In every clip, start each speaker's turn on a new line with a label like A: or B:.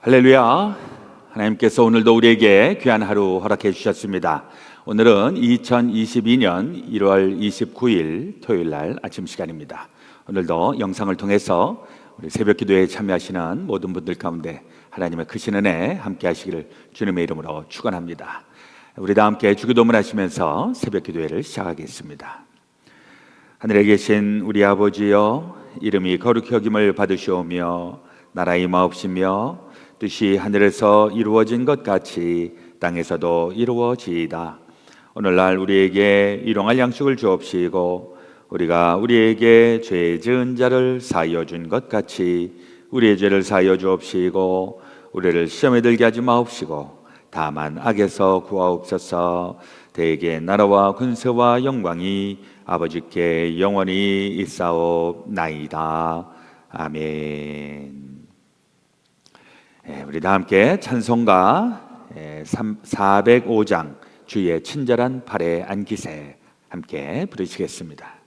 A: 할렐루야. 하나님께서 오늘도 우리에게 귀한 하루 허락해 주셨습니다. 오늘은 2022년 1월 29일 토요일 날 아침 시간입니다. 오늘도 영상을 통해서 우리 새벽 기도에 참여하시는 모든 분들 가운데 하나님의 크신 은혜 함께 하시기를 주님의 이름으로 축원합니다. 우리 다 함께 주기도문 하시면서 새벽 기도회를 시작하겠습니다. 하늘에 계신 우리 아버지여, 이름이 거룩히 여김을 받으시오며 나라 임하옵시며 뜻이 하늘에서 이루어진 것 같이 땅에서도 이루어지이다. 오늘날 우리에게 일용할 양식을 주옵시고 우리가 우리에게 죄 지은 자를 사하여 준 것 같이 우리의 죄를 사하여 주옵시고 우리를 시험에 들게 하지 마옵시고 다만 악에서 구하옵소서. 대개 나라와 군세와 영광이 아버지께 영원히 있사옵나이다. 아멘. 우리 다 함께 찬송가 405장 주의 친절한 발에 안기세 함께 부르시겠습니다.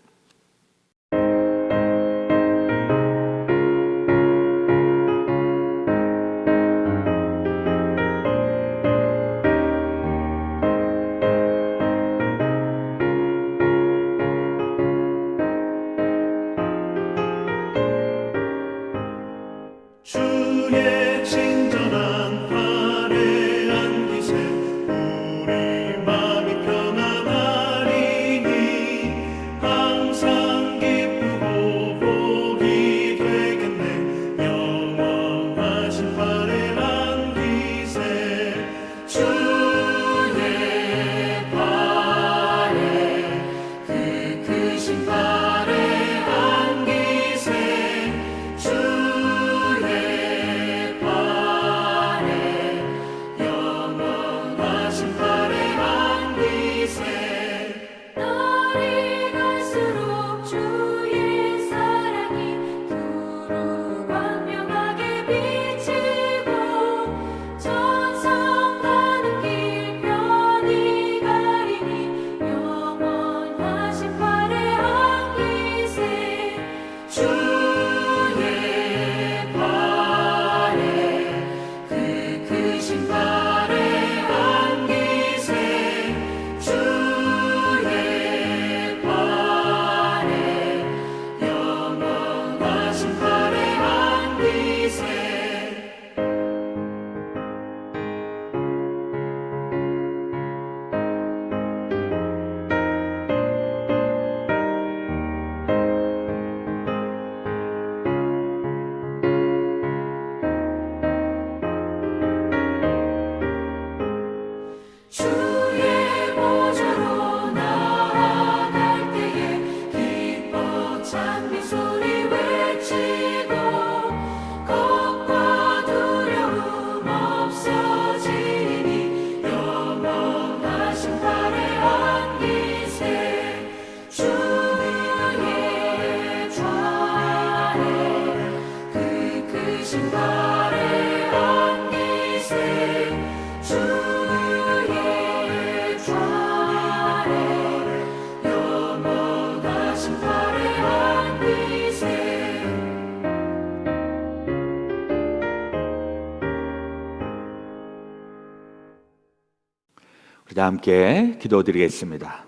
A: 우리 다 함께 기도드리겠습니다.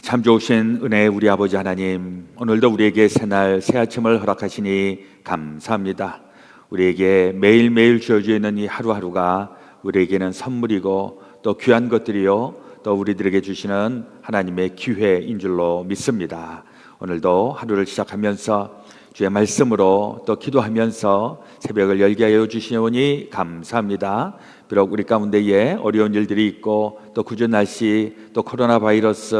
A: 참 좋으신 은혜의 우리 아버지 하나님, 오늘도 우리에게 새날 새 아침을 허락하시니 감사합니다. 우리에게 매일매일 주어져 있는 이 하루하루가 우리에게는 선물이고 또 귀한 것들이요 또 우리들에게 주시는 하나님의 기회인 줄로 믿습니다. 오늘도 하루를 시작하면서 주의 말씀으로 또 기도하면서 새벽을 열게 하여 주시니 감사합니다. 비록 우리 가운데에 어려운 일들이 있고 또 궂은 날씨, 또 코로나 바이러스,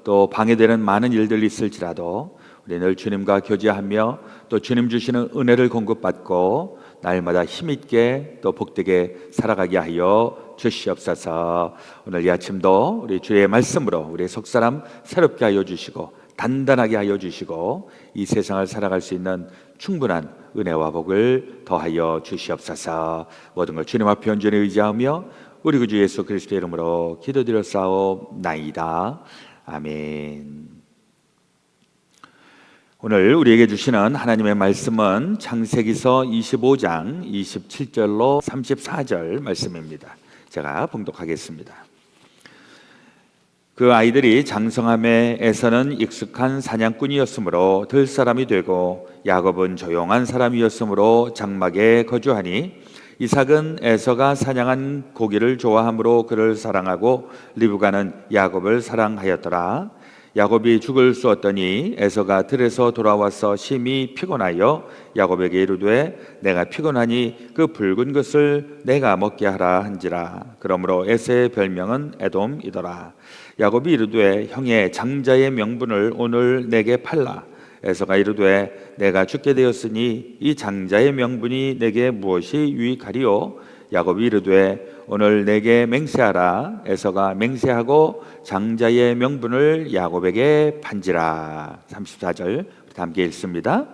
A: 또 방해되는 많은 일들이 있을지라도 우리 늘 주님과 교제하며 또 주님 주시는 은혜를 공급받고 날마다 힘있게 또 복되게 살아가게 하여 주시옵소서. 오늘 이 아침도 우리 주의 말씀으로 우리의 속사람 새롭게 하여 주시고 단단하게 하여 주시고 이 세상을 살아갈 수 있는 충분한 은혜와 복을 더하여 주시옵소서. 모든 걸 주님 앞에 온전히 의지하며 우리 구주 예수 그리스도의 이름으로 기도드렸사옵나이다. 아멘. 오늘 우리에게 주시는 하나님의 말씀은 창세기서 25장 27절로 34절 말씀입니다. 제가 봉독하겠습니다. 그 아이들이 장성함에 에서는 익숙한 사냥꾼이었으므로 들 사람이 되고 야곱은 조용한 사람이었으므로 장막에 거주하니 이삭은 에서가 사냥한 고기를 좋아하므로 그를 사랑하고 리브가는 야곱을 사랑하였더라. 야곱이 죽을 쑤었더니 에서가 들에서 돌아와서 심히 피곤하여 야곱에게 이르되 내가 피곤하니 그 붉은 것을 내가 먹게 하라 한지라. 그러므로 에서의 별명은 에돔이더라. 야곱이 이르되 형의 장자의 명분을 오늘 내게 팔라. 에서가 이르되 내가 죽게 되었으니 이 장자의 명분이 내게 무엇이 유익하리요? 야곱이 이르되 오늘 내게 맹세하라. 에서가 맹세하고 장자의 명분을 야곱에게 판지라. 34절 함께 읽습니다.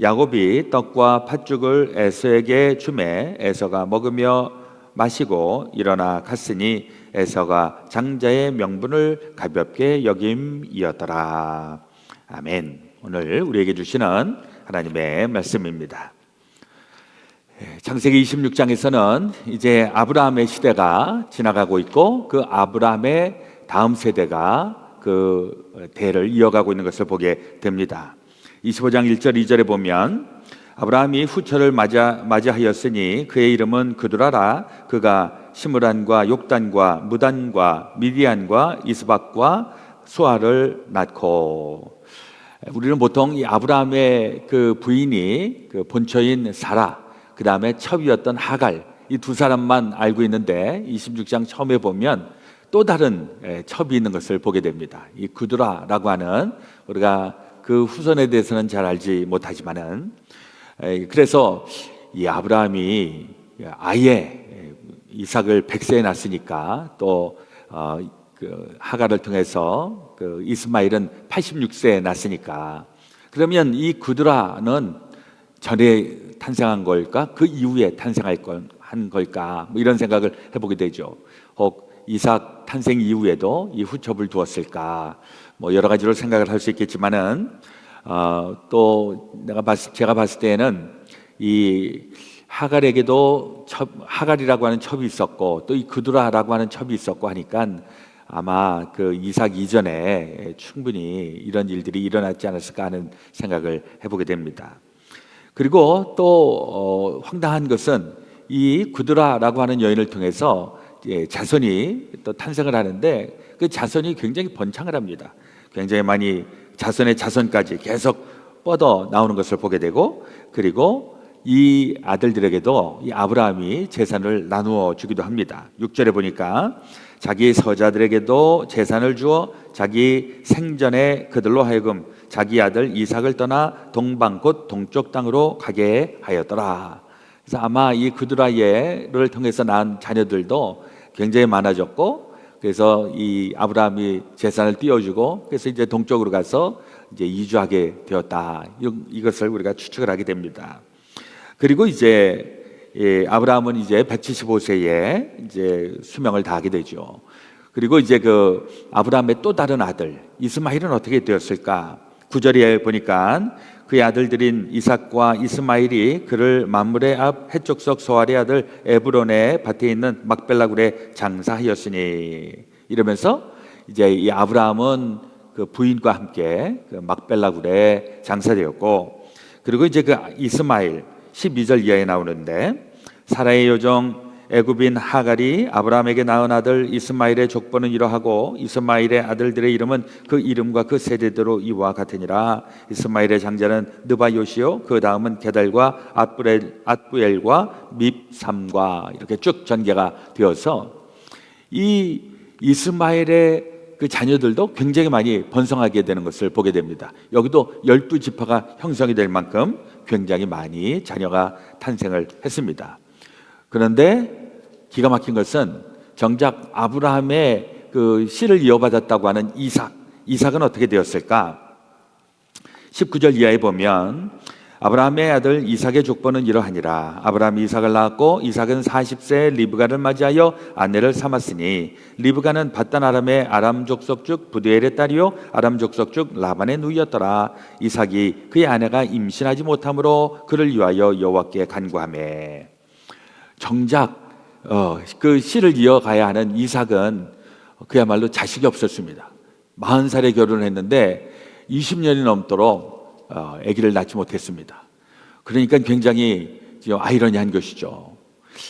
A: 야곱이 떡과 팥죽을 에서에게 주매 에서가 먹으며 마시고 일어나 갔으니 에서가 장자의 명분을 가볍게 여김이었더라. 아멘. 오늘 우리에게 주시는 하나님의 말씀입니다. 창세기 26장에서는 이제 아브라함의 시대가 지나가고 있고 그 아브라함의 다음 세대가 그 대를 이어가고 있는 것을 보게 됩니다. 25장 1절 2절에 보면 아브라함이 후처를 맞이하였으니 그의 이름은 그두라라. 그가 시므란과 욕단과 무단과 미디안과 이스박과 수아를 낳고, 우리는 보통 이 아브라함의 그 부인이 그 본처인 사라, 그 다음에 첩이었던 하갈, 이 두 사람만 알고 있는데 26장 처음에 보면 또 다른 첩이 있는 것을 보게 됩니다. 이 그두라라고 하는, 우리가 그 후손에 대해서는 잘 알지 못하지만은, 그래서 이 아브라함이 아예 이삭을 100세에 낳았으니까 또 그 하갈을 통해서 그 이스마엘은 86세에 낳았으니까, 그러면 이 그두라는 전에 탄생한 걸까? 그 이후에 탄생한 걸까? 뭐 이런 생각을 해보게 되죠. 혹 이삭 탄생 이후에도 이 후첩을 두었을까? 뭐 여러 가지로 생각을 할 수 있겠지만은, 또 제가 봤을 때는 이 하갈에게도 하갈이라고 하는 첩이 있었고 또 이 그두라라고 하는 첩이 있었고 하니까 아마 그 이삭 이전에 충분히 이런 일들이 일어났지 않았을까 하는 생각을 해보게 됩니다. 그리고 또 황당한 것은 이 그두라라고 하는 여인을 통해서 자손이 또 탄생을 하는데 그 자손이 굉장히 번창을 합니다. 굉장히 많이 자손의 자손까지 계속 뻗어 나오는 것을 보게 되고, 그리고 이 아들들에게도 이 아브라함이 재산을 나누어 주기도 합니다. 6절에 보니까 자기 서자들에게도 재산을 주어 자기 생전에 그들로 하여금 자기 아들 이삭을 떠나 동방 곧 동쪽 땅으로 가게 하였더라. 그래서 아마 이 그두라를 통해서 낳은 자녀들도 굉장히 많아졌고, 그래서 이 아브라함이 재산을 띄워주고 그래서 이제 동쪽으로 가서 이제 이주하게 되었다. 이것을 우리가 추측을 하게 됩니다. 그리고 이제 아브라함은 이제 175세에 이제 수명을 다하게 되죠. 그리고 이제 그 아브라함의 또 다른 아들 이스마엘은 어떻게 되었을까? 9절에 보니까 그의 아들들인 이삭과 이스마엘이 그를 만물의 앞 해족석 소알의 아들 에브론의 밭에 있는 막벨라 굴에 장사하였으니, 이러면서 이제 이 아브라함은 그 부인과 함께 그 막벨라 굴에 장사되었고, 그리고 이제 그 이스마엘 12절 이하에 나오는데 사라의 여종 애굽인 하갈이 아브라함에게 낳은 아들 이스마엘의 족보는 이러하고 이스마엘의 아들들의 이름은 그 이름과 그 세대대로 이와 같으니라. 이스마엘의 장자는 느바요시요, 그 다음은 게달과 앗부엘과 밉삼과 이렇게 쭉 전개가 되어서 이 이스마엘의 그 자녀들도 굉장히 많이 번성하게 되는 것을 보게 됩니다. 여기도 12지파가 형성이 될 만큼 굉장히 많이 자녀가 탄생을 했습니다. 그런데 기가 막힌 것은 정작 아브라함의 그 씨를 이어받았다고 하는 이삭은 어떻게 되었을까? 19절 이하에 보면 아브라함의 아들 이삭의 족보는 이러하니라. 아브라함이 이삭을 낳았고 이삭은 40세에 리브가를 맞이하여 아내를 삼았으니 리브가는 밧단 아람의 아람 족속 중 부두엘의 딸이요 아람 족속 중 라반의 누이였더라. 이삭이 그의 아내가 임신하지 못함으로 그를 위하여 여호와께 간구하매. 정작 그 씨를 이어가야 하는 이삭은 그야말로 자식이 없었습니다. 40살에 결혼을 했는데 20년이 넘도록 아기를 낳지 못했습니다. 그러니까 굉장히 아이러니한 것이죠.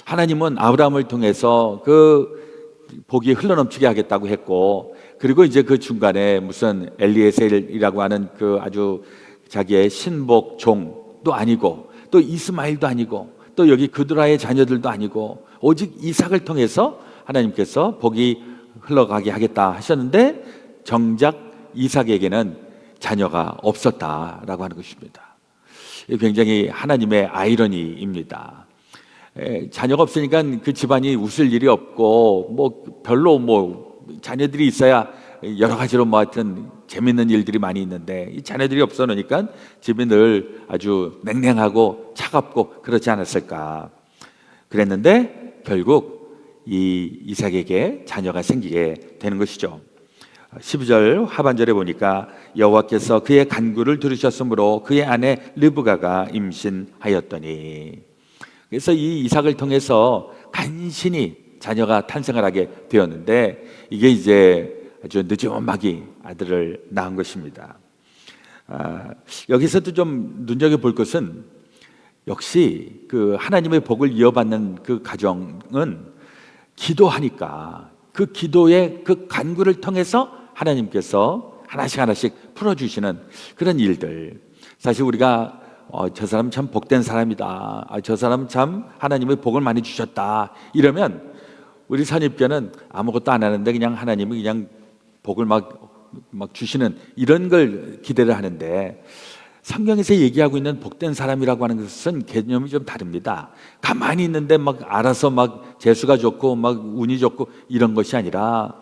A: 하나님은 아브라함을 통해서 그 복이 흘러넘치게 하겠다고 했고, 그리고 이제 그 중간에 무슨 엘리에셀이라고 하는 그 아주 자기의 신복 종도 아니고 또 이스마엘도 아니고 또 여기 그드라의 자녀들도 아니고 오직 이삭을 통해서 하나님께서 복이 흘러가게 하겠다 하셨는데 정작 이삭에게는 자녀가 없었다라고 하는 것입니다. 굉장히 하나님의 아이러니입니다. 자녀가 없으니까 그 집안이 웃을 일이 없고 뭐 별로 뭐 자녀들이 있어야 여러 가지로 뭐 하여튼 재밌는 일들이 많이 있는데 이 자녀들이 없어 놓으니까 집이 늘 아주 냉랭하고 차갑고 그렇지 않았을까. 그랬는데 결국 이 이삭에게 자녀가 생기게 되는 것이죠. 12절 하반절에 보니까 여호와께서 그의 간구를 들으셨으므로 그의 아내 르브가가 임신하였더니, 그래서 이 이삭을 통해서 간신히 자녀가 탄생을 하게 되었는데 이게 이제 아주 늦지막이 아들을 낳은 것입니다. 여기서도 좀 눈여겨볼 것은 역시 그 하나님의 복을 이어받는 그 가정은 기도하니까 그 기도의 그 간구를 통해서 하나님께서 하나씩 풀어주시는 그런 일들. 사실 우리가 저 사람 참 복된 사람이다, 저 사람 참 하나님의 복을 많이 주셨다 이러면 우리 선입견은 아무것도 안 하는데 그냥 하나님이 그냥 복을 막 주시는 이런 걸 기대를 하는데, 성경에서 얘기하고 있는 복된 사람이라고 하는 것은 개념이 좀 다릅니다. 가만히 있는데 막 알아서 막 재수가 좋고 막 운이 좋고 이런 것이 아니라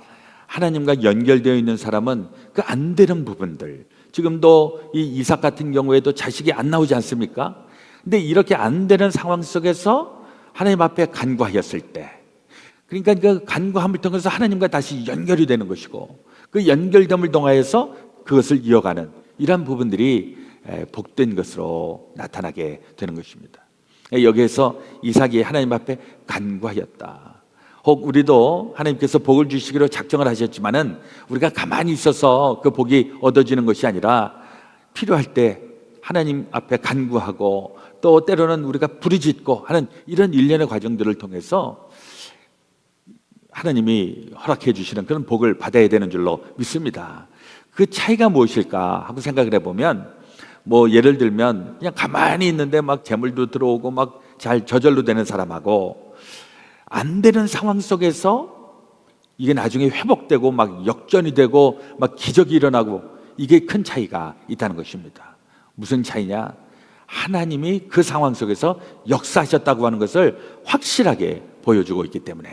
A: 하나님과 연결되어 있는 사람은 그 안 되는 부분들, 지금도 이 이삭 같은 경우에도 자식이 안 나오지 않습니까? 근데 이렇게 안 되는 상황 속에서 하나님 앞에 간구하였을 때, 그러니까 그 간구함을 통해서 하나님과 다시 연결이 되는 것이고 그 연결됨을 통하여서 그것을 이어가는 이러한 부분들이 복된 것으로 나타나게 되는 것입니다. 여기에서 이삭이 하나님 앞에 간구하였다. 혹 우리도 하나님께서 복을 주시기로 작정을 하셨지만은 우리가 가만히 있어서 그 복이 얻어지는 것이 아니라 필요할 때 하나님 앞에 간구하고 또 때로는 우리가 부르짖고 하는 이런 일련의 과정들을 통해서 하나님이 허락해 주시는 그런 복을 받아야 되는 줄로 믿습니다. 그 차이가 무엇일까 하고 생각을 해보면, 뭐 예를 들면 그냥 가만히 있는데 막 재물도 들어오고 막 잘 저절로 되는 사람하고 안 되는 상황 속에서 이게 나중에 회복되고 막 역전이 되고 막 기적이 일어나고, 이게 큰 차이가 있다는 것입니다. 무슨 차이냐? 하나님이 그 상황 속에서 역사하셨다고 하는 것을 확실하게 보여주고 있기 때문에.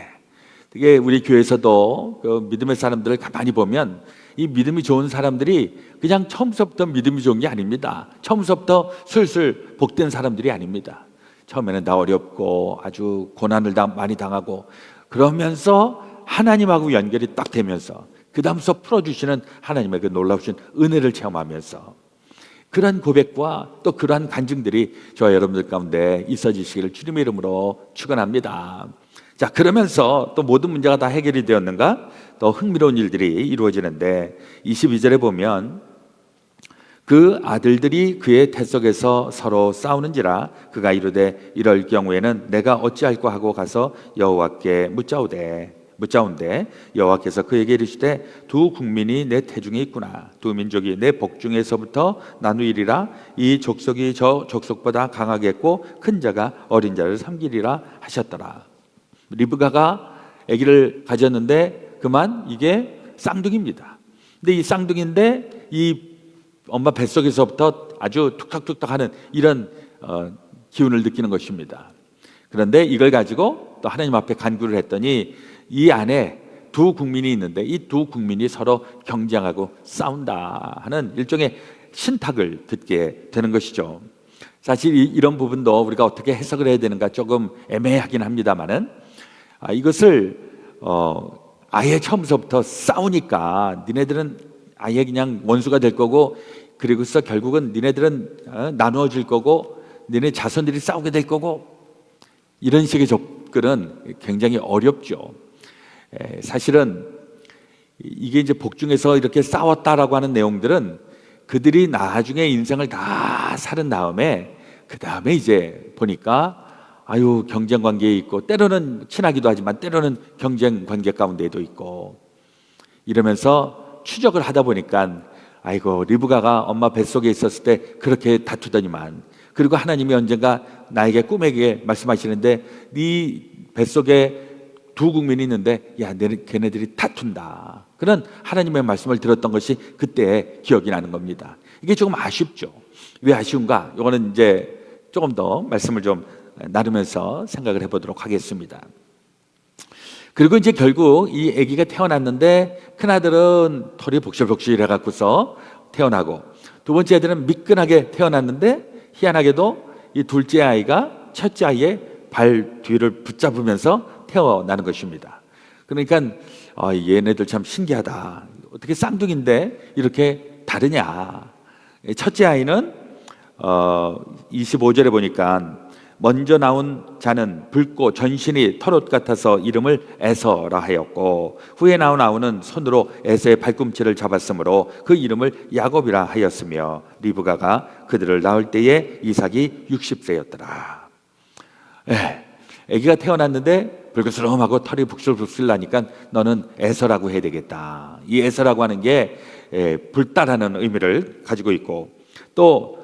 A: 이게 우리 교회에서도 그 믿음의 사람들을 가만히 보면 이 믿음이 좋은 사람들이 그냥 처음부터 믿음이 좋은 게 아닙니다. 처음부터 슬슬 복된 사람들이 아닙니다. 처음에는 다 어렵고 아주 고난을 많이 당하고 그러면서 하나님하고 연결이 딱 되면서 그 다음서 풀어주시는 하나님의 그 놀라우신 은혜를 체험하면서 그러한 고백과 또 그러한 간증들이 저와 여러분들 가운데 있어지시기를 주님의 이름으로 축원합니다. 자, 그러면서 또 모든 문제가 다 해결이 되었는가? 또 흥미로운 일들이 이루어지는데 22절에 보면 그 아들들이 그의 태속에서 서로 싸우는지라 그가 이르되 이럴 경우에는 내가 어찌할까 하고 가서 여호와께 묻자온데 여호와께서 그에게 이르시되 두 국민이 내 태중에 있구나. 두 민족이 내 복중에서부터 나누이리라. 이 족속이 저 족속보다 강하겠고 큰 자가 어린 자를 섬기리라 하셨더라. 리브가가 아기를 가졌는데 그만 이게 쌍둥이입니다. 근데 이 쌍둥이인데 이 엄마 뱃속에서부터 아주 툭탁툭탁하는 이런 기운을 느끼는 것입니다. 그런데 이걸 가지고 또 하나님 앞에 간구를 했더니 이 안에 두 국민이 있는데 이 두 국민이 서로 경쟁하고 싸운다 하는 일종의 신탁을 듣게 되는 것이죠. 사실 이런 부분도 우리가 어떻게 해석을 해야 되는가 조금 애매하긴 합니다만은 이것을 아예 처음서부터 싸우니까 니네들은 아예 그냥 원수가 될 거고, 그리고서 결국은 니네들은 나누어질 거고, 니네 자손들이 싸우게 될 거고, 이런 식의 접근은 굉장히 어렵죠. 사실은 이게 이제 복중에서 이렇게 싸웠다라고 하는 내용들은 그들이 나중에 인생을 다 살은 다음에 그 다음에 이제 보니까 경쟁 관계에 있고, 때로는 친하기도 하지만 때로는 경쟁 관계 가운데도 있고, 이러면서 추적을 하다 보니까 리브가가 엄마 뱃속에 있었을 때 그렇게 다투더니만, 그리고 하나님이 언젠가 나에게 꿈에게 말씀하시는데 네 뱃속에 두 국민이 있는데 걔네들이 다툰다, 그런 하나님의 말씀을 들었던 것이 그때 기억이 나는 겁니다. 이게 조금 아쉽죠. 왜 아쉬운가? 이거는 이제 조금 더 말씀을 좀 나누면서 생각을 해보도록 하겠습니다. 그리고 이제 결국 이 아기가 태어났는데, 큰아들은 털이 복실복실해 갖고서 태어나고, 두 번째 아들은 미끈하게 태어났는데, 희한하게도 이 둘째 아이가 첫째 아이의 발 뒤를 붙잡으면서 태어나는 것입니다. 그러니까 얘네들 참 신기하다, 어떻게 쌍둥이인데 이렇게 다르냐. 첫째 아이는 25절에 보니까 먼저 나온 자는 붉고 전신이 털옷 같아서 이름을 에서라 하였고, 후에 나온 아우는 손으로 에서의 발꿈치를 잡았으므로 그 이름을 야곱이라 하였으며, 리브가가 그들을 낳을 때에 이삭이 60세였더라. 아기가 태어났는데 불그스름하고 털이 북슬북슬 나니까 너는 에서라고 해야 되겠다. 이 에서라고 하는 게 붉다라는 의미를 가지고 있고, 또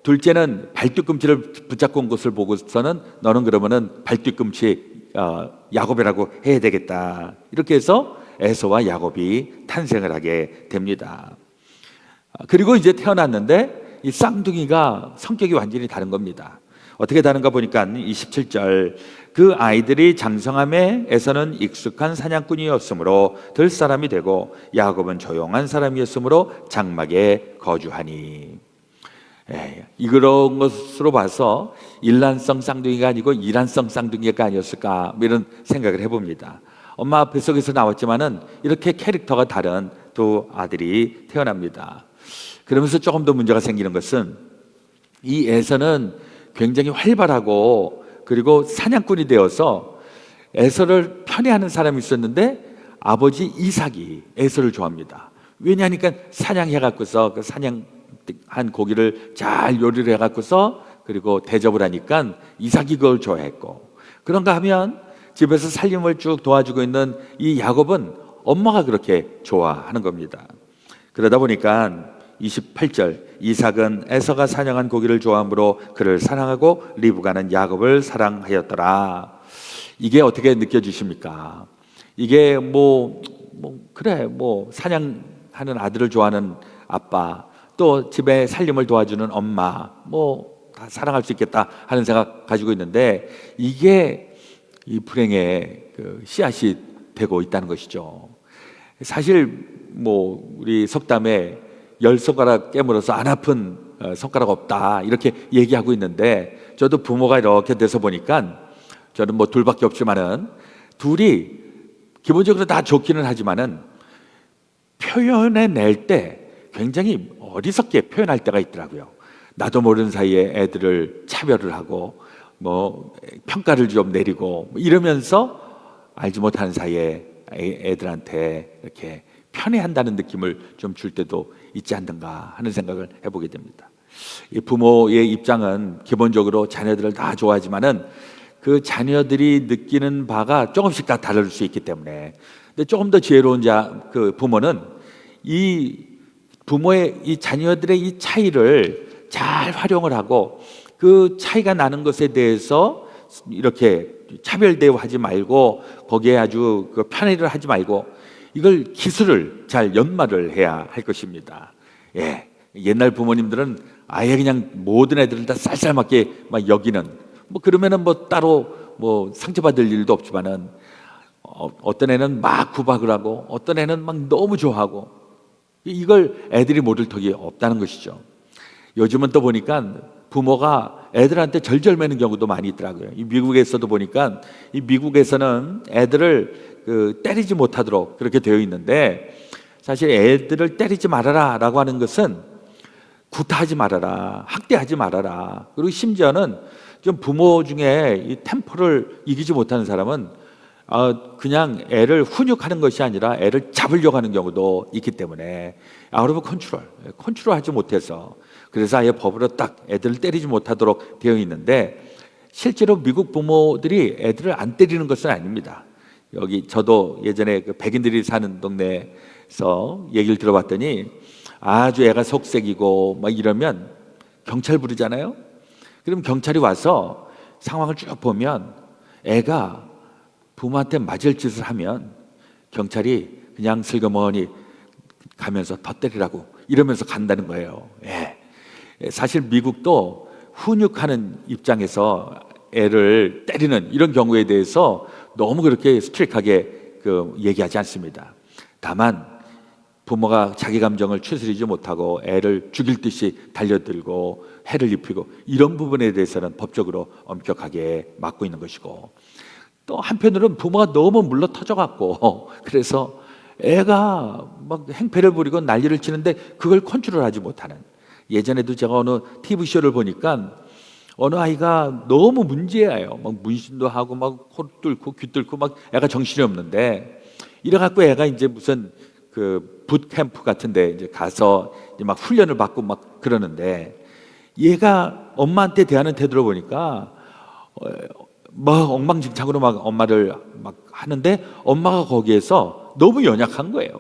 A: 둘째는 발뒤꿈치를 붙잡고 온 것을 보고서는 너는 그러면은 발뒤꿈치 야곱이라고 해야 되겠다. 이렇게 해서 에서와 야곱이 탄생을 하게 됩니다. 그리고 이제 태어났는데 이 쌍둥이가 성격이 완전히 다른 겁니다. 어떻게 다른가 보니까 27절, 그 아이들이 장성함에 에서는 익숙한 사냥꾼이었으므로 들 사람이 되고, 야곱은 조용한 사람이었으므로 장막에 거주하니. 이런 것으로 봐서 일란성 쌍둥이가 아니고 이란성 쌍둥이가 아니었을까, 이런 생각을 해봅니다. 엄마 뱃속에서 나왔지만은 이렇게 캐릭터가 다른 두 아들이 태어납니다. 그러면서 조금 더 문제가 생기는 것은, 이 에서는 굉장히 활발하고 그리고 사냥꾼이 되어서 에서를 편애하는 사람이 있었는데, 아버지 이삭이 에서를 좋아합니다. 왜냐하니까 사냥해갖고서 그 사냥한 고기를 잘 요리를 해갖고서 그리고 대접을 하니까 이삭이 그걸 좋아했고, 그런가 하면 집에서 살림을 쭉 도와주고 있는 이 야곱은 엄마가 그렇게 좋아하는 겁니다. 그러다 보니까 28절, 이삭은 에서가 사냥한 고기를 좋아하므로 그를 사랑하고 리브가는 야곱을 사랑하였더라. 이게 어떻게 느껴지십니까? 이게 사냥하는 아들을 좋아하는 아빠, 또 집에 살림을 도와주는 엄마, 다 사랑할 수 있겠다 하는 생각 가지고 있는데, 이게 이 불행의 그 씨앗이 되고 있다는 것이죠. 사실 우리 속담에 10손가락 깨물어서 안 아픈 손가락 없다, 이렇게 얘기하고 있는데, 저도 부모가 이렇게 돼서 보니까 저는 둘밖에 없지만은 둘이 기본적으로 다 좋기는 하지만은 표현해 낼 때 굉장히 어리석게 표현할 때가 있더라고요. 나도 모르는 사이에 애들을 차별을 하고 평가를 좀 내리고 이러면서 알지 못하는 사이에 애들한테 이렇게 편애한다는 느낌을 좀 줄 때도 있지 않는가 하는 생각을 해보게 됩니다. 이 부모의 입장은 기본적으로 자녀들을 다 좋아하지만은 그 자녀들이 느끼는 바가 조금씩 다 다를 수 있기 때문에, 근데 조금 더 지혜로운 그 부모는 이 부모의 이 자녀들의 이 차이를 잘 활용을 하고, 그 차이가 나는 것에 대해서 이렇게 차별 대우하지 말고, 거기에 아주 그 편애를 하지 말고, 이걸 기술을 잘 연마를 해야 할 것입니다. 옛날 부모님들은 아예 그냥 모든 애들을 다 쌀쌀맞게 여기는, 그러면은 따로 상처받을 일도 없지만은, 어떤 애는 막 구박을 하고 어떤 애는 막 너무 좋아하고, 이걸 애들이 모를 턱이 없다는 것이죠. 요즘은 또 보니까 부모가 애들한테 절절매는 경우도 많이 있더라고요. 이 미국에서도 보니까 이 미국에서는 애들을 때리지 못하도록 그렇게 되어 있는데, 사실 애들을 때리지 말아라라고 하는 것은 구타하지 말아라, 학대하지 말아라. 그리고 심지어는 좀 부모 중에 이 템포를 이기지 못하는 사람은 그냥 애를 훈육하는 것이 아니라 애를 잡으려고 하는 경우도 있기 때문에 out of 컨트롤하지 못해서, 그래서 아예 법으로 딱 애들을 때리지 못하도록 되어 있는데, 실제로 미국 부모들이 애들을 안 때리는 것은 아닙니다. 여기 저도 예전에 그 백인들이 사는 동네에서 얘기를 들어봤더니 아주 애가 속색이고 막 이러면 경찰 부르잖아요. 그럼 경찰이 와서 상황을 쭉 보면 애가 부모한테 맞을 짓을 하면 경찰이 그냥 슬그머니 가면서 더 때리라고 이러면서 간다는 거예요. 예. 사실 미국도 훈육하는 입장에서 애를 때리는 이런 경우에 대해서 너무 그렇게 스트릭하게 얘기하지 않습니다. 다만 부모가 자기 감정을 추스리지 못하고 애를 죽일 듯이 달려들고 해를 입히고 이런 부분에 대해서는 법적으로 엄격하게 막고 있는 것이고, 또 한편으로는 부모가 너무 물러터져 갖고 그래서 애가 막 행패를 부리고 난리를 치는데 그걸 컨트롤하지 못하는, 예전에도 제가 어느 TV쇼를 보니까 어느 아이가 너무 문제예요. 막 문신도 하고 막 코 뚫고 귀 뚫고 막 애가 정신이 없는데, 이래 갖고 애가 이제 무슨 그 붓캠프 같은데 이제 가서 이제 막 훈련을 받고 막 그러는데, 얘가 엄마한테 대하는 태도를 보니까 막 엉망진창으로 막 엄마를 막 하는데, 엄마가 거기에서 너무 연약한 거예요.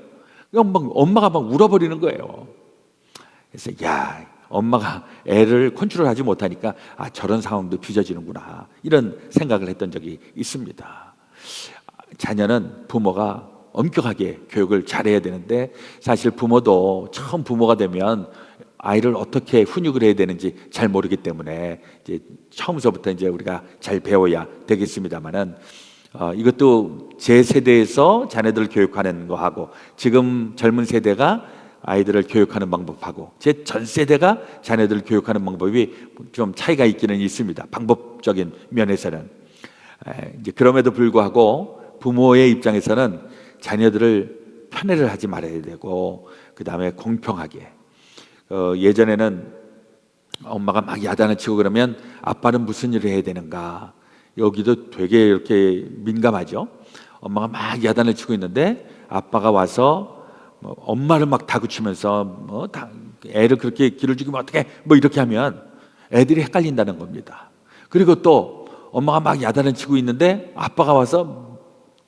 A: 그러니까 막 엄마가 막 울어버리는 거예요. 그래서 야, 엄마가 애를 컨트롤하지 못하니까 저런 상황도 빚어지는구나, 이런 생각을 했던 적이 있습니다. 자녀는 부모가 엄격하게 교육을 잘해야 되는데, 사실 부모도 처음 부모가 되면 아이를 어떻게 훈육을 해야 되는지 잘 모르기 때문에 이제 처음서부터 이제 우리가 잘 배워야 되겠습니다만은, 이것도 제 세대에서 자녀들을 교육하는 거하고 지금 젊은 세대가 아이들을 교육하는 방법하고 제 전 세대가 자녀들을 교육하는 방법이 좀 차이가 있기는 있습니다. 방법적인 면에서는. 이제 그럼에도 불구하고 부모의 입장에서는 자녀들을 편애를 하지 말아야 되고, 그 다음에 공평하게, 예전에는 엄마가 막 야단을 치고 그러면 아빠는 무슨 일을 해야 되는가, 여기도 되게 이렇게 민감하죠. 엄마가 막 야단을 치고 있는데 아빠가 와서 엄마를 막 다그치면서 애를 그렇게 길을 죽이면 어떡해 뭐 이렇게 하면 애들이 헷갈린다는 겁니다. 그리고 또 엄마가 막 야단을 치고 있는데 아빠가 와서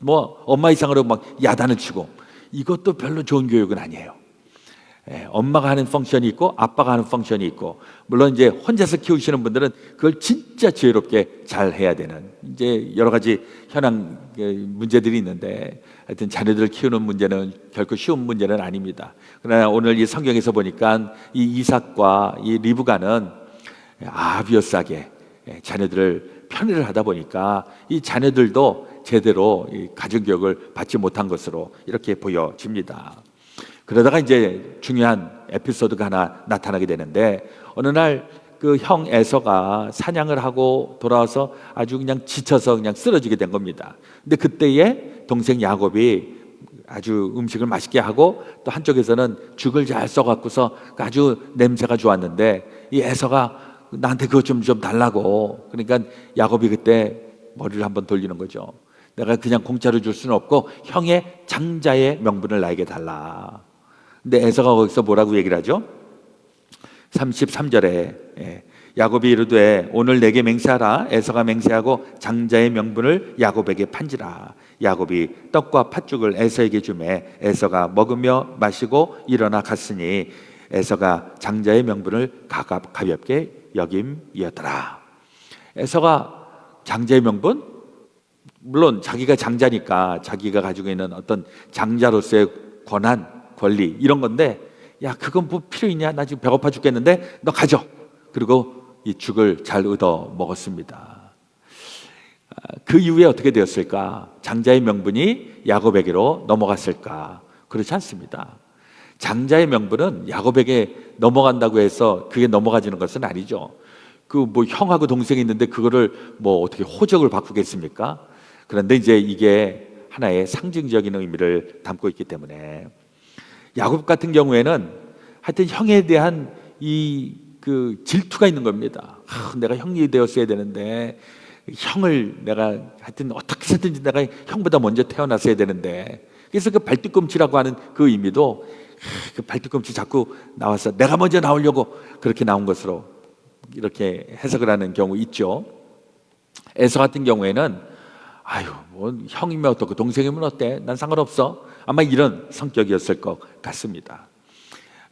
A: 엄마 이상으로 막 야단을 치고, 이것도 별로 좋은 교육은 아니에요. 엄마가 하는 펑션이 있고 아빠가 하는 펑션이 있고, 물론 이제 혼자서 키우시는 분들은 그걸 진짜 지혜롭게 잘 해야 되는 이제 여러 가지 현황 문제들이 있는데, 하여튼 자녀들을 키우는 문제는 결코 쉬운 문제는 아닙니다. 그러나 오늘 이 성경에서 보니까 이 이삭과 이 리브가는 아비어스하게 자녀들을 편애를 하다 보니까 이 자녀들도 제대로 이 가정교육을 받지 못한 것으로 이렇게 보여집니다. 그러다가 이제 중요한 에피소드가 하나 나타나게 되는데, 어느 날 그 형 에서가 사냥을 하고 돌아와서 아주 그냥 지쳐서 그냥 쓰러지게 된 겁니다. 근데 그때에 동생 야곱이 아주 음식을 맛있게 하고 또 한쪽에서는 죽을 잘 써갖고서 아주 냄새가 좋았는데, 이 에서가 나한테 그것 좀 달라고, 그러니까 야곱이 그때 머리를 한번 돌리는 거죠. 내가 그냥 공짜로 줄 수는 없고 형의 장자의 명분을 나에게 달라. 근데 에서가 거기서 뭐라고 얘기를 하죠? 33절에 야곱이 이르되 오늘 내게 맹세하라. 에서가 맹세하고 장자의 명분을 야곱에게 판지라. 야곱이 떡과 팥죽을 에서에게 주매 에서가 먹으며 마시고 일어나 갔으니 에서가 장자의 명분을 가볍게 여김이었더라. 에서가 장자의 명분, 물론 자기가 장자니까 자기가 가지고 있는 어떤 장자로서의 권한, 권리 이런 건데, 야 그건 뭐 필요 있냐, 나 지금 배고파 죽겠는데 너 가져. 그리고 이 죽을 잘 얻어 먹었습니다. 그 이후에 어떻게 되었을까? 장자의 명분이 야곱에게로 넘어갔을까? 그렇지 않습니다. 장자의 명분은 야곱에게 넘어간다고 해서 그게 넘어가지는 것은 아니죠. 그 뭐 형하고 동생이 있는데 그거를 뭐 어떻게 호적을 바꾸겠습니까? 그런데 이제 이게 하나의 상징적인 의미를 담고 있기 때문에 야곱 같은 경우에는 하여튼 형에 대한 이 그 질투가 있는 겁니다. 내가 형이 되었어야 되는데 형을 내가 하여튼 어떻게 해서든지 내가 형보다 먼저 태어났어야 되는데, 그래서 그 발뒤꿈치라고 하는 그 의미도 그 발뒤꿈치 자꾸 나와서 내가 먼저 나오려고 그렇게 나온 것으로 이렇게 해석을 하는 경우 있죠. 에서 같은 경우에는 아유 뭐 형이면 어떻고 동생이면 어때? 난 상관없어. 아마 이런 성격이었을 것 같습니다.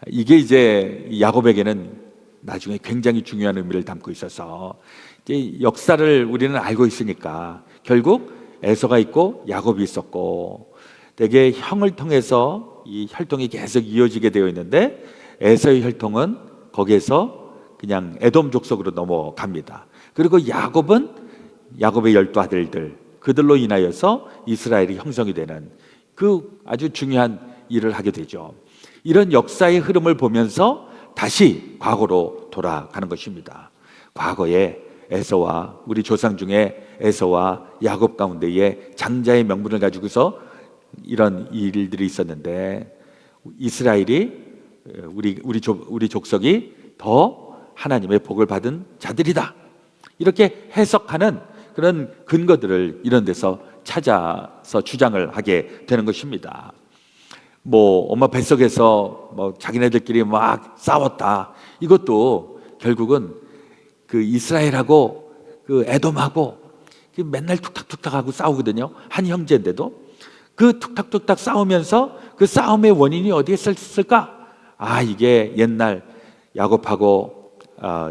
A: 이게 이제 야곱에게는 나중에 굉장히 중요한 의미를 담고 있어서 이제 역사를 우리는 알고 있으니까 결국 에서가 있고 야곱이 있었고 되게 형을 통해서 이 혈통이 계속 이어지게 되어 있는데 에서의 혈통은 거기에서 그냥 에돔 족속으로 넘어갑니다. 그리고 야곱은 야곱의 12아들들 그들로 인하여서 이스라엘이 형성이 되는 그 아주 중요한 일을 하게 되죠. 이런 역사의 흐름을 보면서 다시 과거로 돌아가는 것입니다. 과거에 에서와 우리 조상 중에 에서와 야곱 가운데에 장자의 명분을 가지고서 이런 일들이 있었는데 이스라엘이 우리 족속이 더 하나님의 복을 받은 자들이다, 이렇게 해석하는 그런 근거들을 이런 데서 찾아서 주장을 하게 되는 것입니다. 뭐 엄마 뱃속에서 뭐 자기네들끼리 막 싸웠다, 이것도 결국은 그 이스라엘하고 그 에돔하고 맨날 툭탁툭탁하고 싸우거든요. 한 형제인데도 그 툭탁툭탁 싸우면서 그 싸움의 원인이 어디에 있을까? 이게 옛날 야곱하고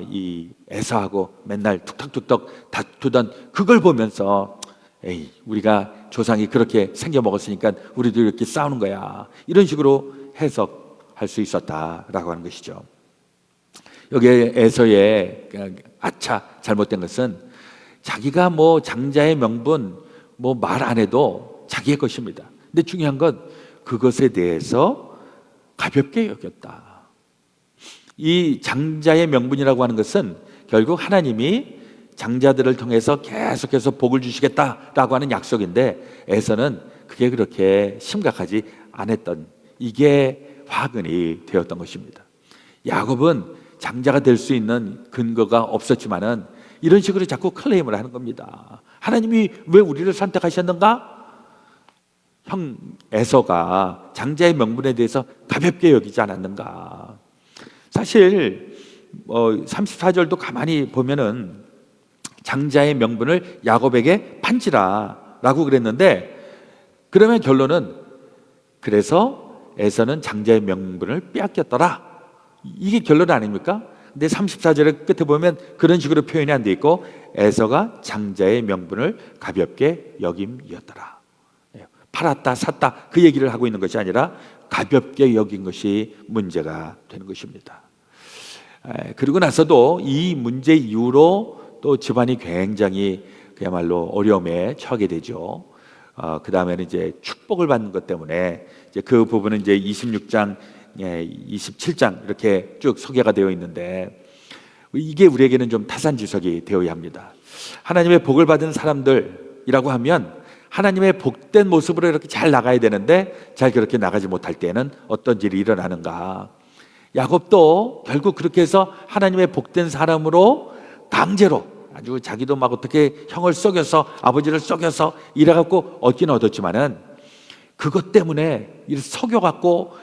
A: 이 에서하고 맨날 툭탁툭탁 다투던 그걸 보면서 에이 우리가 조상이 그렇게 생겨 먹었으니까 우리도 이렇게 싸우는 거야, 이런 식으로 해석할 수 있었다라고 하는 것이죠. 여기에 에서의 잘못된 것은 자기가 뭐 장자의 명분 뭐 말 안 해도 자기의 것입니다. 근데 중요한 건 그것에 대해서 가볍게 여겼다. 이 장자의 명분이라고 하는 것은 결국 하나님이 장자들을 통해서 계속해서 복을 주시겠다라고 하는 약속인데 에서는 그게 그렇게 심각하지 않았던, 이게 화근이 되었던 것입니다. 야곱은 장자가 될 수 있는 근거가 없었지만은 이런 식으로 자꾸 클레임을 하는 겁니다. 하나님이 왜 우리를 선택하셨는가? 형 에서가 장자의 명분에 대해서 가볍게 여기지 않았는가? 사실 34절도 가만히 보면은 장자의 명분을 야곱에게 판지라라고 그랬는데, 그러면 결론은 그래서 에서는 장자의 명분을 빼앗겼더라, 이게 결론 아닙니까? 근데 34절의 끝에 보면 그런 식으로 표현이 안 돼 있고 에서가 장자의 명분을 가볍게 여김이었더라. 팔았다 샀다 그 얘기를 하고 있는 것이 아니라 가볍게 여긴 것이 문제가 되는 것입니다. 그리고 나서도 이 문제 이후로 또 집안이 굉장히 그야말로 어려움에 처하게 되죠. 그 다음에는 이제 축복을 받는 것 때문에 이제 그 부분은 이제 26장 27장 이렇게 쭉 소개가 되어 있는데, 이게 우리에게는 좀 타산지석이 되어야 합니다. 하나님의 복을 받은 사람들이라고 하면 하나님의 복된 모습으로 이렇게 잘 나가야 되는데 잘 그렇게 나가지 못할 때는 어떤 일이 일어나는가? 야곱도 결국 그렇게 해서 하나님의 복된 사람으로 강제로 아주 자기도 막 어떻게 형을 속여서 아버지를 속여서 이래갖고 얻긴 얻었지만은 그것 때문에 속여갖고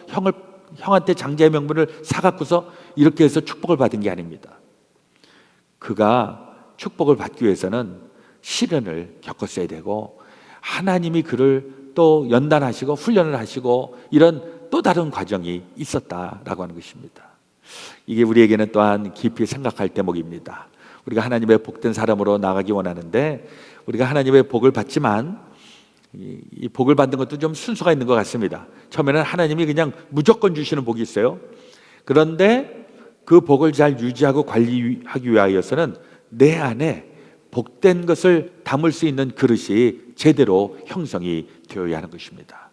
A: 형한테 장자의 명분을 사갖고서 이렇게 해서 축복을 받은 게 아닙니다. 그가 축복을 받기 위해서는 시련을 겪었어야 되고 하나님이 그를 또 연단하시고 훈련을 하시고 이런 또 다른 과정이 있었다라고 하는 것입니다. 이게 우리에게는 또한 깊이 생각할 대목입니다. 우리가 하나님의 복된 사람으로 나가기 원하는데 우리가 하나님의 복을 받지만 이 복을 받는 것도 좀 순서가 있는 것 같습니다. 처음에는 하나님이 그냥 무조건 주시는 복이 있어요. 그런데 그 복을 잘 유지하고 관리하기 위하여서는 내 안에 복된 것을 담을 수 있는 그릇이 제대로 형성이 되어야 하는 것입니다.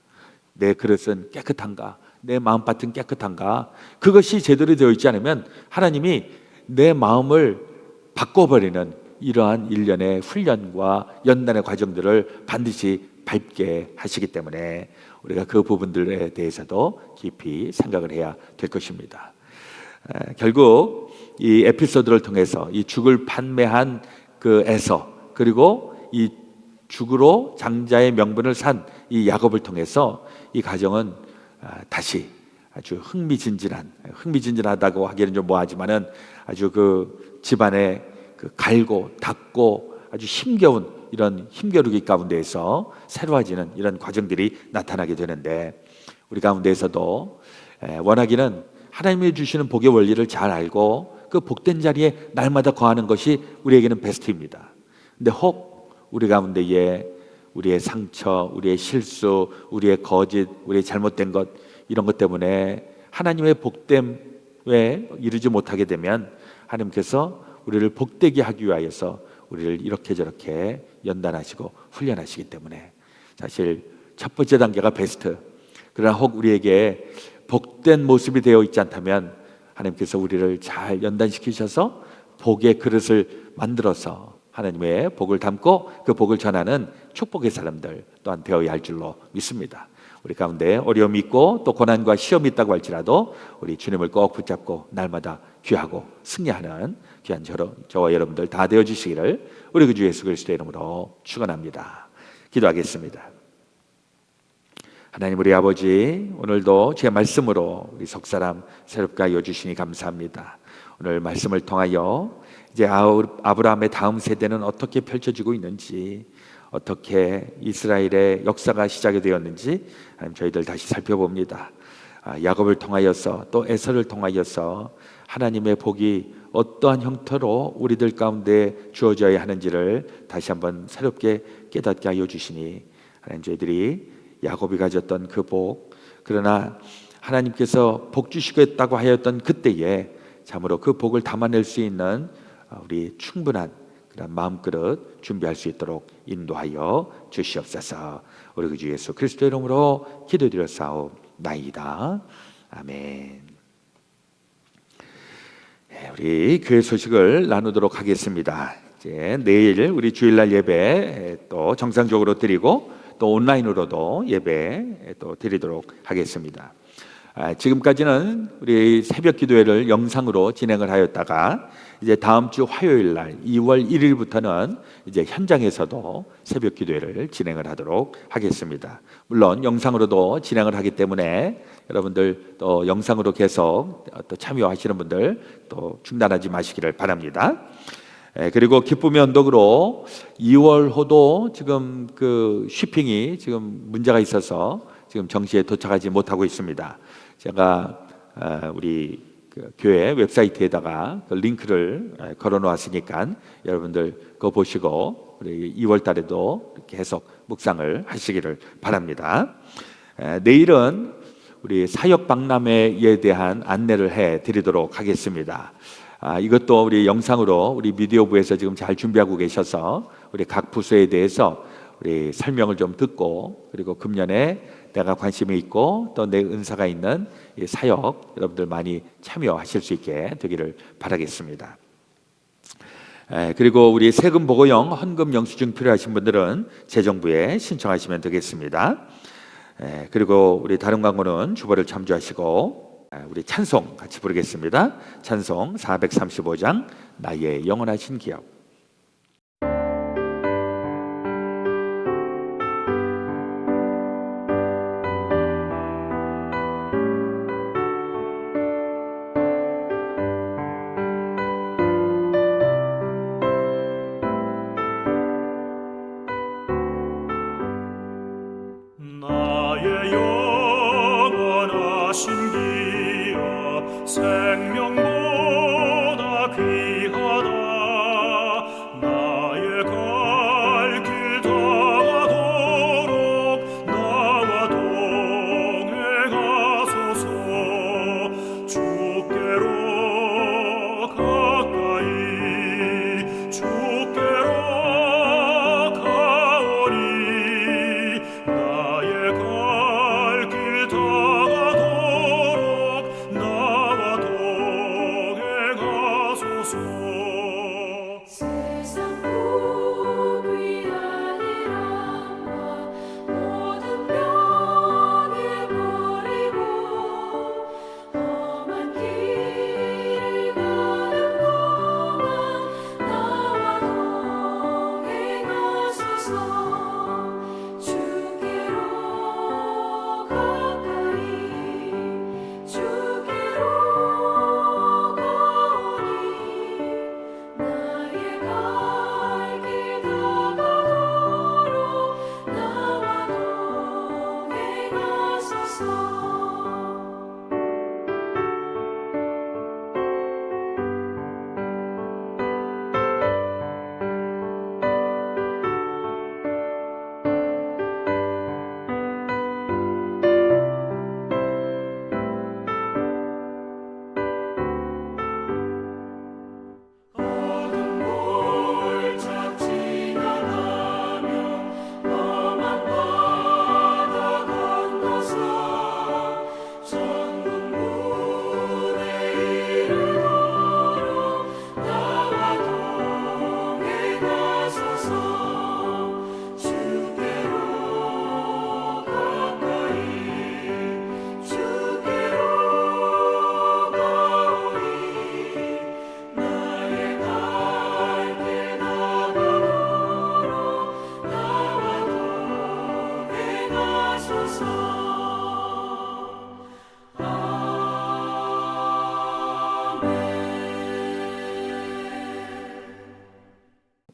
A: 내 그릇은 깨끗한가? 내 마음밭은 깨끗한가? 그것이 제대로 되어 있지 않으면 하나님이 내 마음을 바꿔버리는 이러한 일련의 훈련과 연단의 과정들을 반드시 밟게 하시기 때문에 우리가 그 부분들에 대해서도 깊이 생각을 해야 될 것입니다. 결국 이 에피소드를 통해서 이 죽을 판매한 그 에서, 그리고 이 죽으로 장자의 명분을 산 이 야곱을 통해서 이 가정은 다시 아주 흥미진진하다고 하기는 좀 뭐하지만은 아주 그 집안의 그 갈고 닦고 아주 힘겨운 이런 힘겨루기 가운데에서 새로워지는 이런 과정들이 나타나게 되는데, 우리 가운데에서도 원하기는 하나님이 주시는 복의 원리를 잘 알고 그 복된 자리에 날마다 거하는 것이 우리에게는 베스트입니다. 근데 혹 우리 가운데에 우리의 상처, 우리의 실수, 우리의 거짓, 우리의 잘못된 것, 이런 것 때문에 하나님의 복됨에 이르지 못하게 되면 하나님께서 우리를 복되게 하기 위하여서 우리를 이렇게 저렇게 연단하시고 훈련하시기 때문에 사실 첫 번째 단계가 베스트. 그러나 혹 우리에게 복된 모습이 되어 있지 않다면 하나님께서 우리를 잘 연단시키셔서 복의 그릇을 만들어서 하나님의 복을 담고 그 복을 전하는 축복의 사람들 또한 되어야 할 줄로 믿습니다. 우리 가운데 어려움이 있고 또 고난과 시험이 있다고 할지라도 우리 주님을 꼭 붙잡고 날마다 귀하고 승리하는 귀한 저와 여러분들 다 되어주시기를 우리 그 주 예수 그리스도의 이름으로 축원합니다. 기도하겠습니다. 하나님 우리 아버지, 오늘도 제 말씀으로 우리 속사람 새롭게 하여 주시니 감사합니다. 오늘 말씀을 통하여 이제 아브라함의 다음 세대는 어떻게 펼쳐지고 있는지, 어떻게 이스라엘의 역사가 시작이 되었는지 하나님 저희들 다시 살펴봅니다. 야곱을 통하여서 또 에서를 통하여서 하나님의 복이 어떠한 형태로 우리들 가운데 주어져야 하는지를 다시 한번 새롭게 깨닫게 하여 주시니 하나님 저희들이 야곱이 가졌던 그 복, 그러나 하나님께서 복 주시겠다고 하였던 그때에 참으로 그 복을 담아낼 수 있는 우리 충분한 그런 마음그릇 준비할 수 있도록 인도하여 주시옵소서. 우리 그 주 예수 그리스도의 이름으로 기도드렸사옵나이다. 아멘. 우리 교회 소식을 나누도록 하겠습니다. 이제 내일 우리 주일날 예배 또 정상적으로 드리고 또 온라인으로도 예배 또 드리도록 하겠습니다. 지금까지는 우리 새벽 기도회를 영상으로 진행을 하였다가 이제 다음 주 화요일 날 2월 1일부터는 이제 현장에서도 새벽 기도회를 진행을 하도록 하겠습니다. 물론 영상으로도 진행을 하기 때문에 여러분들 또 영상으로 계속 또 참여하시는 분들 또 중단하지 마시기를 바랍니다. 그리고 기쁨의 언덕으로 2월호도 지금 그 쉬핑이 지금 문제가 있어서 지금 정시에 도착하지 못하고 있습니다. 제가 우리 그 교회 웹사이트에다가 그 링크를 걸어 놓았으니까 여러분들 그거 보시고 우리 2월 달에도 계속 묵상을 하시기를 바랍니다. 내일은 우리 사역 박람회에 대한 안내를 해 드리도록 하겠습니다. 이것도 우리 영상으로 우리 미디어부에서 지금 잘 준비하고 계셔서 우리 각 부서에 대해서 우리 설명을 좀 듣고, 그리고 금년에 내가 관심이 있고 또 내 은사가 있는 이 사역 여러분들 많이 참여하실 수 있게 되기를 바라겠습니다. 그리고 우리 세금 보고용 헌금 영수증 필요하신 분들은 재정부에 신청하시면 되겠습니다. 그리고 우리 다른 광고는 주보를 참조하시고 우리 찬송 같이 부르겠습니다. 찬송 435장 나의 영원하신 기업.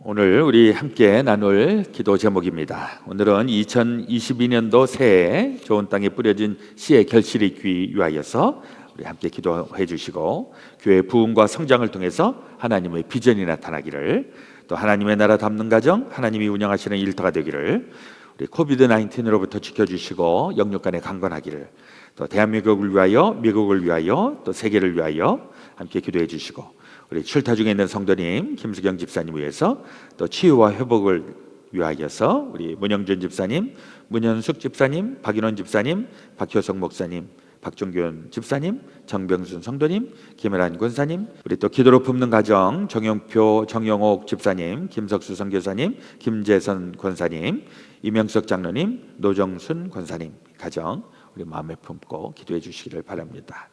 A: 오늘 우리 함께 나눌 기도 제목입니다. 오늘은 2022년도 새해 좋은 땅에 뿌려진 씨의 결실이 있기 위하여서 우리 함께 기도해 주시고 교회 부흥과 성장을 통해서 하나님의 비전이 나타나기를, 또 하나님의 나라 담는 가정, 하나님이 운영하시는 일터가 되기를, 우리 코비드 19으로부터 지켜주시고 영육 간에 강건하기를, 또 대한민국을 위하여, 미국을 위하여, 또 세계를 위하여 함께 기도해 주시고, 우리 출타 중에 있는 성도님 김수경 집사님 위해서, 또 치유와 회복을 위하여서 우리 문영준 집사님, 문현숙 집사님, 박인원 집사님, 박효성 목사님, 박종균 집사님, 정병순 성도님, 김혜란 권사님, 우리 또 기도로 품는 가정 정용표, 정영옥 집사님, 김석수 선교사님, 김재선 권사님, 이명석 장로님, 노정순 권사님 가정 우리 마음에 품고 기도해 주시기를 바랍니다.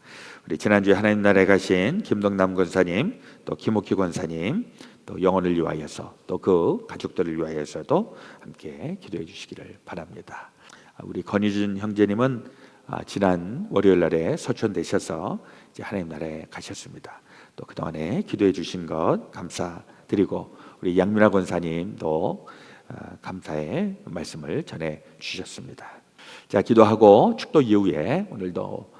A: 우리 지난주에 하나님 나라에 가신 김동남 권사님, 또 김옥희 권사님, 또 영혼을 위하여서, 또 그 가족들을 위하여서도 함께 기도해 주시기를 바랍니다. 우리 건희준 형제님은 지난 월요일 날에 소천되셔서 이제 하나님 나라에 가셨습니다. 또 그동안에 기도해 주신 것 감사드리고, 우리 양민아 권사님도 감사의 말씀을 전해 주셨습니다. 자, 기도하고 축도 이후에 오늘도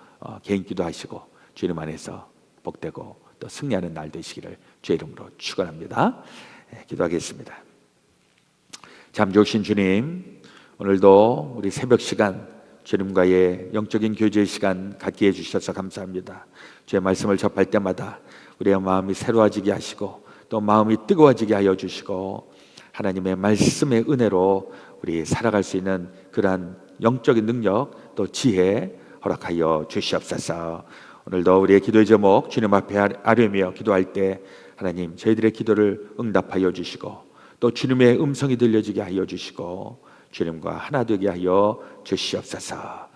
A: 개인 기도하시고 주님 안에서 복되고 또 승리하는 날 되시기를 주의 이름으로 축원합니다. 기도하겠습니다. 참 좋으신 주님, 오늘도 우리 새벽 시간 주님과의 영적인 교제의 시간 갖게 해주셔서 감사합니다. 주의 말씀을 접할 때마다 우리의 마음이 새로워지게 하시고, 또 마음이 뜨거워지게 하여 주시고, 하나님의 말씀의 은혜로 우리 살아갈 수 있는 그러한 영적인 능력, 또 지혜 허락하여 주시옵소서. 오늘도 우리의 기도의 제목 주님 앞에 아뢰며 기도할 때 하나님 저희들의 기도를 응답하여 주시고, 또 주님의 음성이 들려지게 하여 주시고, 주님과 하나 되게 하여 주시옵소서.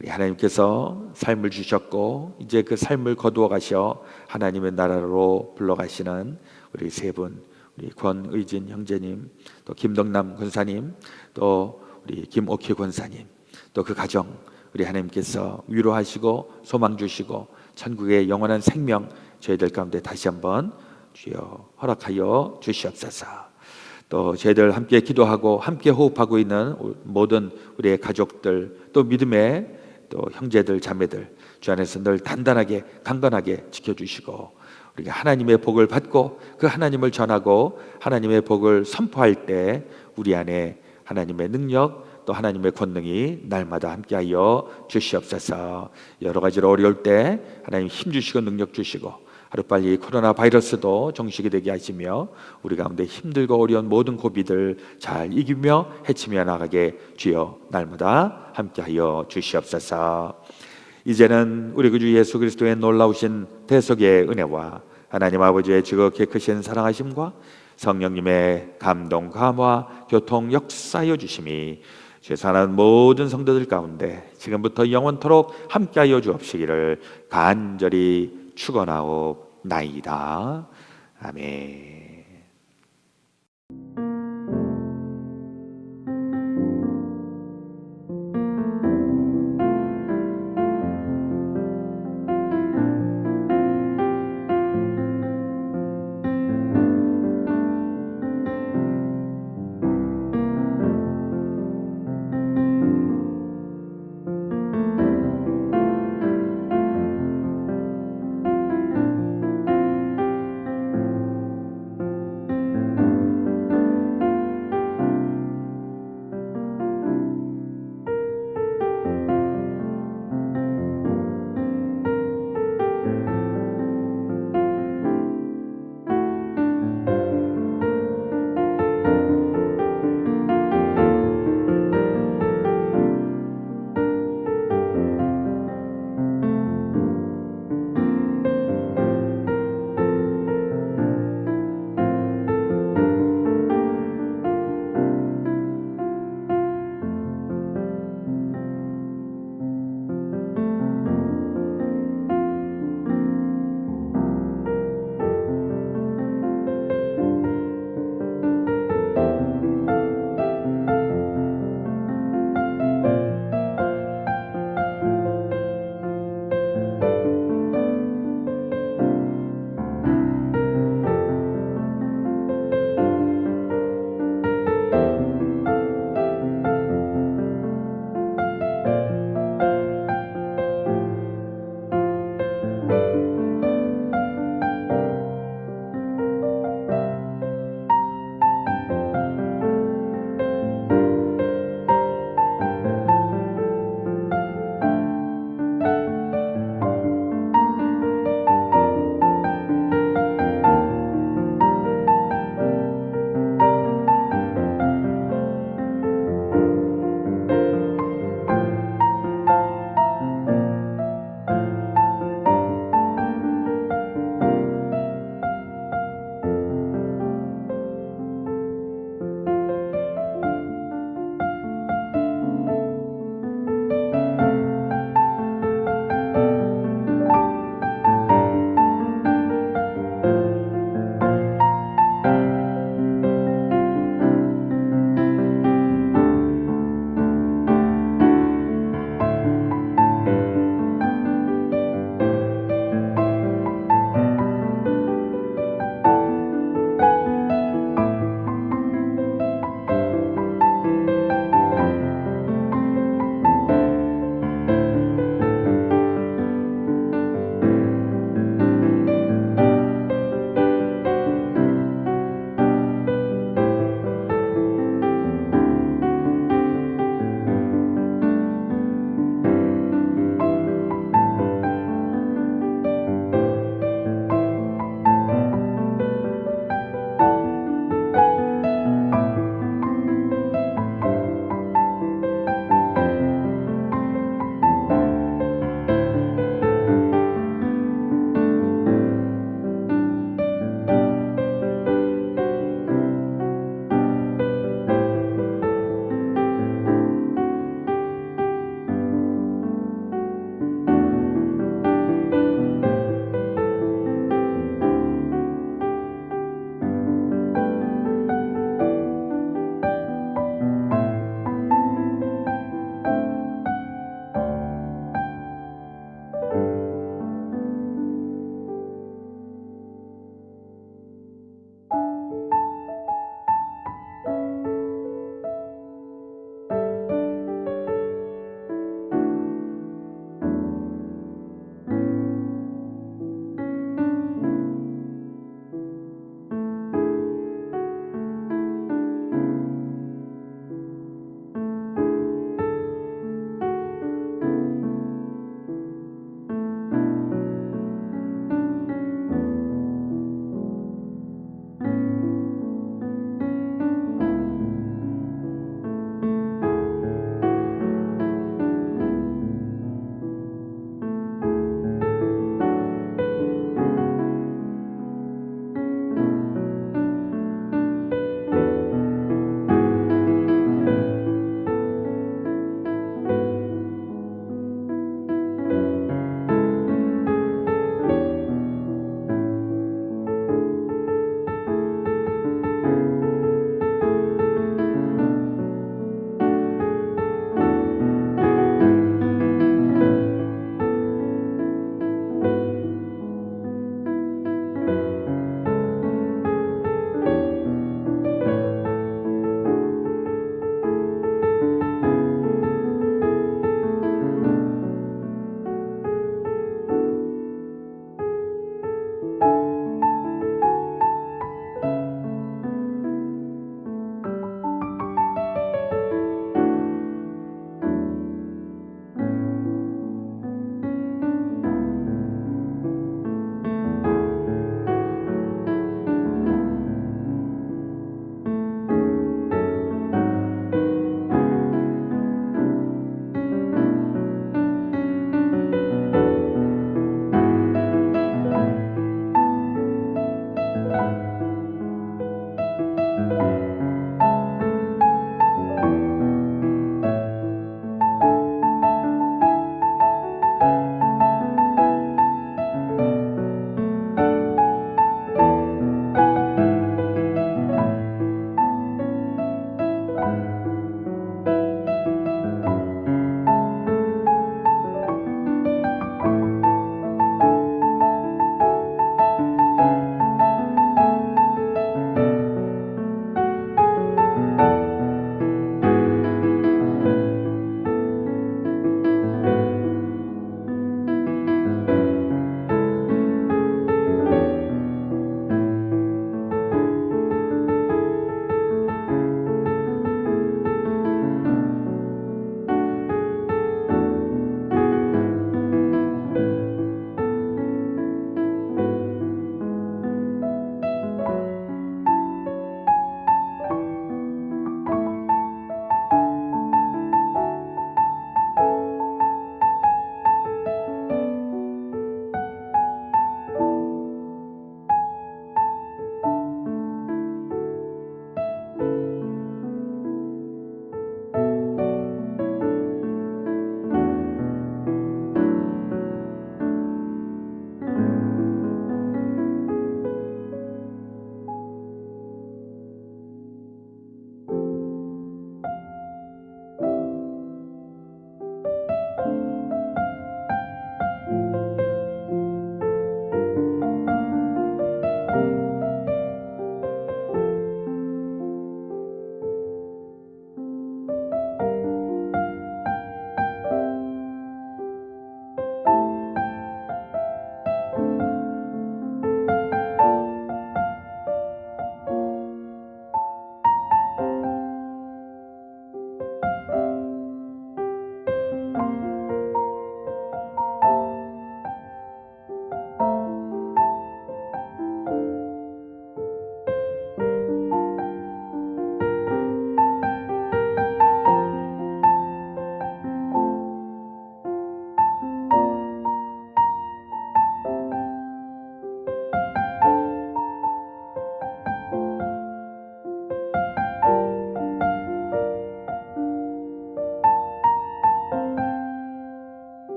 A: 우리 하나님께서 삶을 주셨고 이제 그 삶을 거두어 가셔 하나님의 나라로 불러가시는 우리 세 분, 우리 권의진 형제님, 또 김덕남 권사님, 또 우리 김옥희 권사님, 또 그 가정 우리 하나님께서 위로하시고 소망 주시고 천국의 영원한 생명 저희들 가운데 다시 한번 주여 허락하여 주시옵소서. 또 저희들 함께 기도하고 함께 호흡하고 있는 모든 우리의 가족들, 또 믿음의 또 형제들 자매들 주 안에서 늘 단단하게 강건하게 지켜주시고, 우리가 하나님의 복을 받고 그 하나님을 전하고 하나님의 복을 선포할 때 우리 안에 하나님의 능력, 또 하나님의 권능이 날마다 함께하여 주시옵소서. 여러 가지로 어려울 때 하나님 힘 주시고 능력 주시고, 하루빨리 코로나 바이러스도 정식이 되게 하시며 우리 가운데 힘들고 어려운 모든 고비들 잘 이기며 헤치며 나가게 주여 날마다 함께하여 주시옵소서. 이제는 우리 구주 예수 그리스도의 놀라우신 대속의 은혜와 하나님 아버지의 지극히 크신 사랑하심과 성령님의 감동 감화 교통 역사하여 주심이 죄송한 모든 성도들 가운데 지금부터 영원토록 함께하여 주옵시기를 간절히 축원하옵나이다. 아멘.